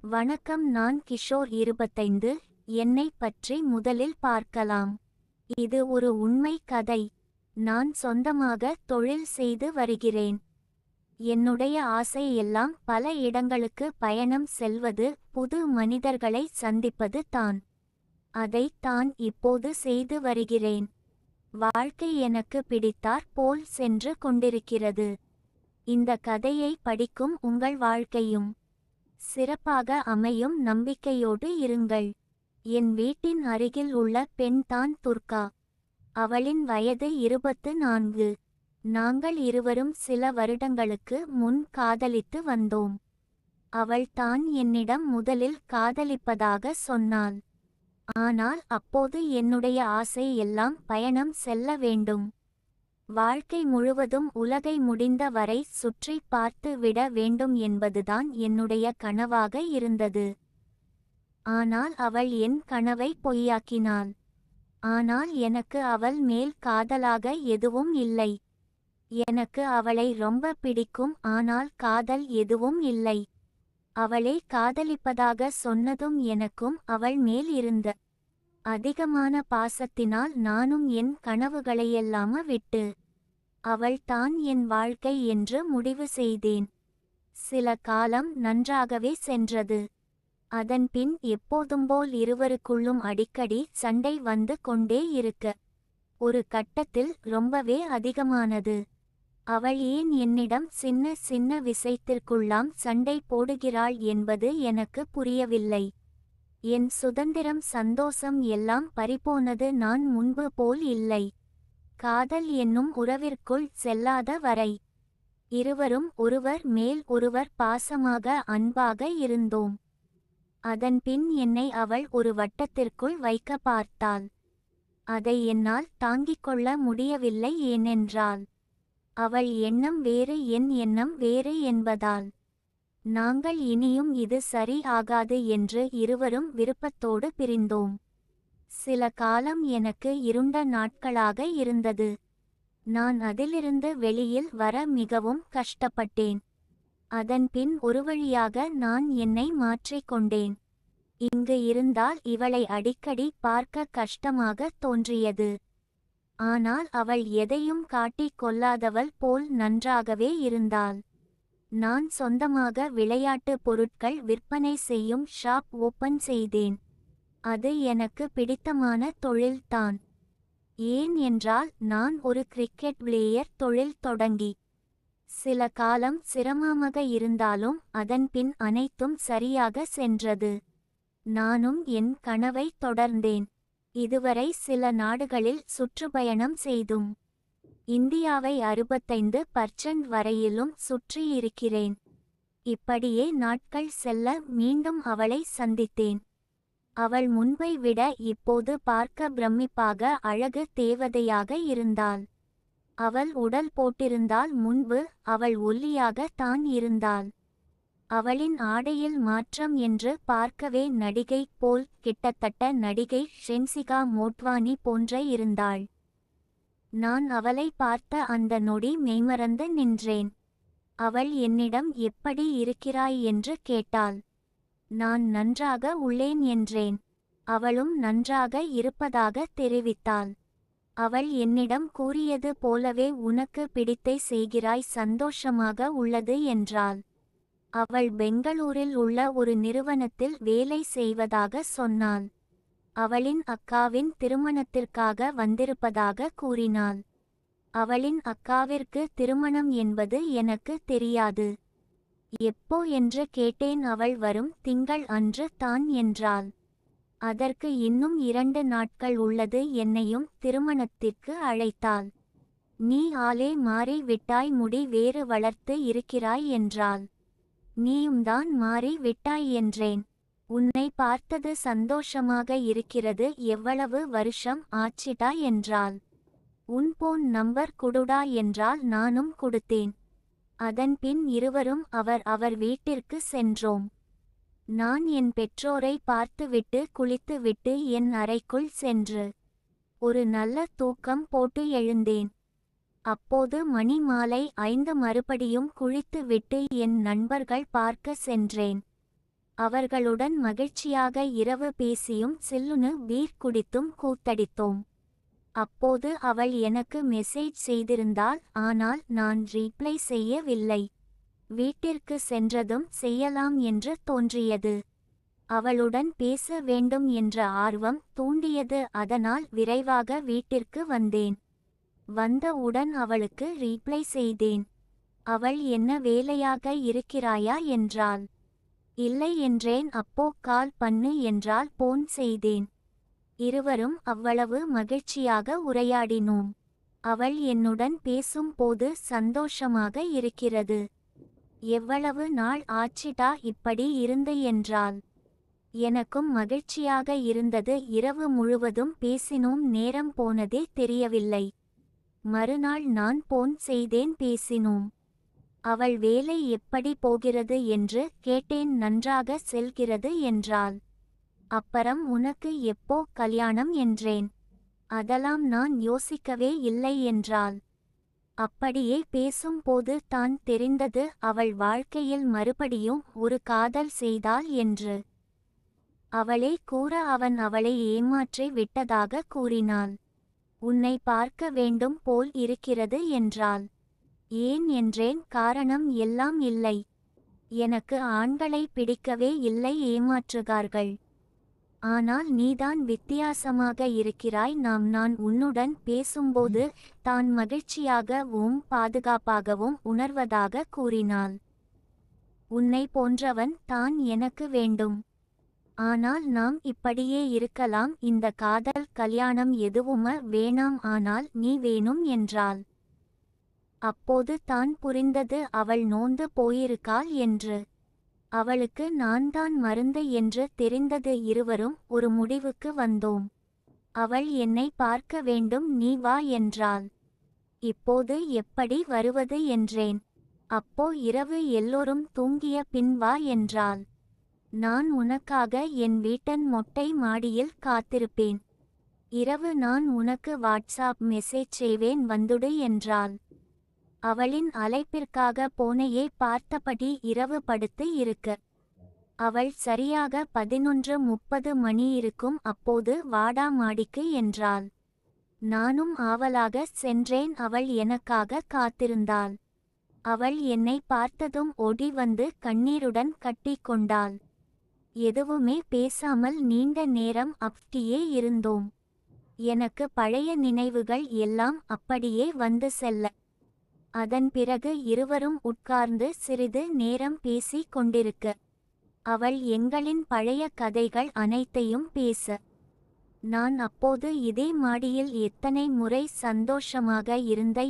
வணக்கம், நான் கிஷோர் 25. என்னைப் பற்றி முதலில் பார்க்கலாம். இது ஒரு உண்மை கதை. நான் சொந்தமாக தொழில் செய்து வருகிறேன். என்னுடைய ஆசை எல்லாம் பல இடங்களுக்கு பயணம் செல்வது, புது மனிதர்களை சந்திப்பது தான். அதைத் தான் இப்போது செய்து வருகிறேன். வாழ்க்கை எனக்கு பிடித்தாற் போல் சென்று கொண்டிருக்கிறது. இந்த கதையை படிக்கும் உங்கள் வாழ்க்கையும் சிறப்பாக அமையும் நம்பிக்கையோடு இருங்கள். என் வீட்டின் அருகில் உள்ள பெண் தான் துர்கா. அவளின் வயது 24. நாங்கள் இருவரும் சில வருடங்களுக்கு முன் காதலித்து வந்தோம். அவள் தான் என்னிடம் முதலில் காதலிப்பதாக சொன்னாள். ஆனால் அப்போது என்னுடைய ஆசை எல்லாம் பயணம் செல்ல வேண்டும். வாழ்க்கை முழுவதும் உலகை முடிந்த வரை சுற்றி பார்த்து விட வேண்டும் என்பதுதான் என்னுடைய கனவாக இருந்தது. ஆனால் அவள் என் கனவை பொய்யாக்கினாள். ஆனால் எனக்கு அவள் மேல் காதலாக எதுவும் இல்லை. எனக்கு அவளை ரொம்ப பிடிக்கும், ஆனால் காதல் எதுவும் இல்லை. அவளை காதலிப்பதாக சொன்னதும் எனக்கும் அவள் மேல் இருந்த அதிகமான பாசத்தினால் நானும் என் கனவுகளையெல்லாம் விட்டு அவள் தான் என் வாழ்க்கை என்று முடிவு செய்தேன். சில காலம் நன்றாகவே சென்றது. அதன்பின் எப்போதும்போல் இருவருக்குள்ளும் அடிக்கடி சண்டை வந்து கொண்டே இருக்க, ஒரு கட்டத்தில் ரொம்பவே அதிகமானது. அவள் ஏன் என்னிடம் சின்ன சின்ன விஷயத்திற்குள்ளாம் சண்டை போடுகிறாள் என்பது எனக்கு புரியவில்லை. என் சுதந்திரம், சந்தோஷம் எல்லாம் பறிபோனது. நான் முன்பு போல் இல்லை. காதல் என்னும் உறவிற்குள் செல்லாத வரை இருவரும் ஒருவர் மேல் ஒருவர் பாசமாக, அன்பாக இருந்தோம். அதன்பின் என்னை அவள் ஒரு வட்டத்திற்குள் வைக்க பார்த்தாள். அதை என்னால் தாங்கிக் கொள்ள முடியவில்லை. ஏனென்றால் அவள் எண்ணம் வேறு, என் எண்ணம் வேறு என்பதால் நாங்கள் இனியும் இது சரி ஆகாது என்று இருவரும் விருப்பத்தோடு பிரிந்தோம். சில காலம் எனக்கு இருண்ட நாட்களாக இருந்தது. நான் அதிலிருந்து வெளியில் வர மிகவும் கஷ்டப்பட்டேன். அதன்பின் ஒரு வழியாக நான் என்னை மாற்றிக்கொண்டேன். இங்கு இருந்தால் இவளை அடிக்கடி பார்க்க கஷ்டமாக தோன்றியது. ஆனால் அவள் எதையும் காட்டிக் கொள்ளாதவள் போல் நன்றாகவே இருந்தாள். நான் சொந்தமாக விளையாட்டு பொருட்கள் விற்பனை செய்யும் ஷாப் ஓப்பன் செய்தேன். அது எனக்கு பிடித்தமான தொழில்தான். ஏன் என்றால் நான் ஒரு கிரிக்கெட் பிளேயர். தொழில் தொடங்கி சில காலம் சிரமமாக இருந்தாலும் அதன்பின் அனைத்தும் சரியாக சென்றது. நானும் என் கனவை தொடர்ந்தேன். இதுவரை சில நாடுகளில் சுற்றுப்பயணம் செய்தும் இந்தியாவை 65% வரையிலும் சுற்றியிருக்கிறேன். இப்படியே நாட்கள் செல்ல மீண்டும் அவளை சந்தித்தேன். அவள் முன்பை விட இப்போது பார்க்க பிரமிப்பாக, அழகு தேவதையாக இருந்தாள். அவள் உடல் போட்டிருந்தால், முன்பு அவள் ஒல்லியாக தான் இருந்தாள். அவளின் ஆடையில் மாற்றம் என்று பார்க்கவே நடிகை போல், கிட்டத்தட்ட நடிகை ஷென்சிகா மோட்வானி போன்ற இருந்தாள். நான் அவளை பார்த்த அந்த நொடி மெய்மறந்து நின்றேன். அவள் என்னிடம் எப்படி இருக்கிறாய் என்று கேட்டாள். நான் நன்றாக உள்ளேன் என்றேன். அவளும் நன்றாக இருப்பதாக தெரிவித்தாள். அவள் என்னிடம் கூறியது போலவே உனக்கு பிடித்தை செய்கிறாய், சந்தோஷமாக உள்ளது என்றாள். அவள் பெங்களூரில் உள்ள ஒரு நிறுவனத்தில் வேலை செய்வதாக சொன்னாள். அவளின் அக்காவின் திருமணத்திற்காக வந்திருப்பதாக கூறினாள். அவளின் அக்காவிற்கு திருமணம் என்பது எனக்கு தெரியாது. எப்போ என்று கேட்டேன். அவள் வரும் திங்கள் அன்று தான் என்றாள். அதற்கு இன்னும் 2 நாட்கள் உள்ளது. என்னையும் திருமணத்திற்கு அழைத்தாள். நீ ஆளே மாறி விட்டாய், முடி வேறு வளர்த்து இருக்கிறாய் என்றாள். நீயும் தான் மாறி விட்டாய் என்றேன். உன்னை பார்த்தது சந்தோஷமாக இருக்கிறது. எவ்வளவு வருஷம் ஆச்சிடா என்றாள். உன் போன் நம்பர் குடுடா என்றால் நானும் கொடுத்தேன். அதன்பின் இருவரும் அவர் வீட்டிற்கு சென்றோம். நான் என் பெற்றோரை பார்த்துவிட்டு குளித்துவிட்டு என் அறைக்குள் சென்று ஒரு நல்ல தூக்கம் போட்டு எழுந்தேன். அப்போது மணி மாலை 5. மறுபடியும் குளித்துவிட்டு என் நண்பர்கள் பார்க்க சென்றேன். அவர்களுடன் மகிழ்ச்சியாக இரவு பேசியும் சில்லுனு பீர் குடித்தும் கூத்தடித்தோம். அப்போது அவள் எனக்கு மெசேஜ் செய்திருந்தாள், ஆனால் நான் ரீப்ளை செய்யவில்லை. வீட்டிற்கு சென்றதும் செய்யலாம் என்று தோன்றியது. அவளுடன் பேச வேண்டும் என்ற ஆர்வம் தூண்டியது. அதனால் விரைவாக வீட்டிற்கு வந்தேன். வந்தவுடன் அவளுக்கு ரீப்ளை செய்தேன். அவள் என்ன வேலையாக இருக்கிறாயா என்றாள். இல்லை என்றேன். அப்போ கால் பண்ணு என்றால் போன் செய்தேன். இருவரும் அவ்வளவு மகிழ்ச்சியாக உரையாடினோம். அவள் என்னுடன் பேசும் போது சந்தோஷமாக இருக்கிறது. எவ்வளவு நாள் ஆச்சிடா இப்படி இருந்து என்றாள். எனக்கும் மகிழ்ச்சியாக இருந்தது. இரவு முழுவதும் பேசினோம். நேரம் போனதே தெரியவில்லை. மறுநாள் நான் போன் செய்தேன், பேசினோம். அவள் வேலை எப்படி போகிறது என்று கேட்டேன். நன்றாக செல்கிறது என்றாள். அப்புறம் உனக்கு எப்போ கல்யாணம் என்றேன். அதெல்லாம் நான் யோசிக்கவே இல்லை என்றாள். அப்படியே பேசும்போது தான் தெரிந்தது அவள் வாழ்க்கையில் மறுபடியும் ஒரு காதல் செய்தாள் என்று. அவளே கூற அவன் அவளை ஏமாற்றி விட்டதாக கூறினாள். உன்னை பார்க்க வேண்டும் போல் இருக்கிறது என்றாள். ஏன் என்றேன். காரணம் எல்லாம் இல்லை. எனக்கு ஆண்களை பிடிக்கவே இல்லை, ஏமாற்றுகார்கள். ஆனால் நீதான் வித்தியாசமாக இருக்கிறாய். நான் உன்னுடன் பேசும்போது தான் மகிழ்ச்சியாகவும் பாதுகாப்பாகவும் உணர்வதாக கூறினாள். உன்னை போன்றவன் தான் எனக்கு வேண்டும். ஆனால் நாம் இப்படியே இருக்கலாம். இந்த காதல் கல்யாணம் எதுவுமே வேணாம், ஆனால் நீ வேணும் என்றாள். அப்போது தான் புரிந்தது அவள் நொந்து போயிருக்காள் என்று. அவளுக்கு நான் தான் மருந்து என்று தெரிந்தது. இருவரும் ஒரு முடிவுக்கு வந்தோம். அவள் என்னை பார்க்க வேண்டும், நீ வா என்றாள். இப்போது எப்படி வருவது என்றேன். அப்போ இரவு எல்லோரும் தூங்கிய பின் வா என்றாள். நான் உனக்காக என் வீட்டின் மொட்டை மாடியில் காத்திருப்பேன். இரவு நான் உனக்கு வாட்ஸ்அப் மெசேஜ் செய்வேன், வந்துடு என்றாள். அவளின் அழைப்பிற்காக போனையே பார்த்தபடி இரவு படுத்து இருக்க. அவள் சரியாக 11:30 மணி இருக்கும். அப்போது வாடா மாடிக்கு என்றாள். நானும் ஆவலாக சென்றேன். அவள் எனக்காக காத்திருந்தாள். அவள் என்னை பார்த்ததும் ஓடி வந்து கண்ணீருடன் கட்டி கொண்டாள். எதுவுமே பேசாமல் நீண்ட நேரம் அப்படியே இருந்தோம். எனக்கு பழைய நினைவுகள் எல்லாம் அப்படியே வந்து செல்ல. அதன் பிறகு இருவரும் உட்கார்ந்து சிறிது நேரம் பேசிக் கொண்டிருக்க. அவள் எங்களின் பழைய கதைகள் அனைத்தையும் பேச. நான் அப்போது இதே மாடியில் எத்தனை முறை சந்தோஷமாக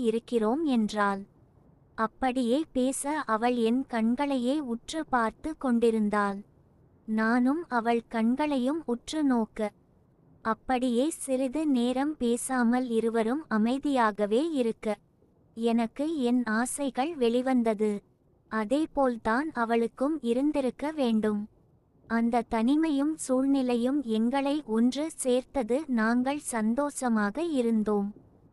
இருக்கிறோம் என்றாள். அப்படியே பேச அவள் என் கண்களையே உற்று பார்த்து கொண்டிருந்தாள். நானும் அவள் கண்களையும் உற்று நோக்க. அப்படியே சிறிது நேரம் பேசாமல் இருவரும் அமைதியாகவே இருக்க எனக்கு என் ஆசைகள் வெளிவந்தது. அதேபோல்தான் அவளுக்கும் இருந்திருக்க வேண்டும். அந்த தனிமையும் சூழ்நிலையும் எங்களை ஒன்று சேர்த்தது. நாங்கள் சந்தோஷமாக இருந்தோம்.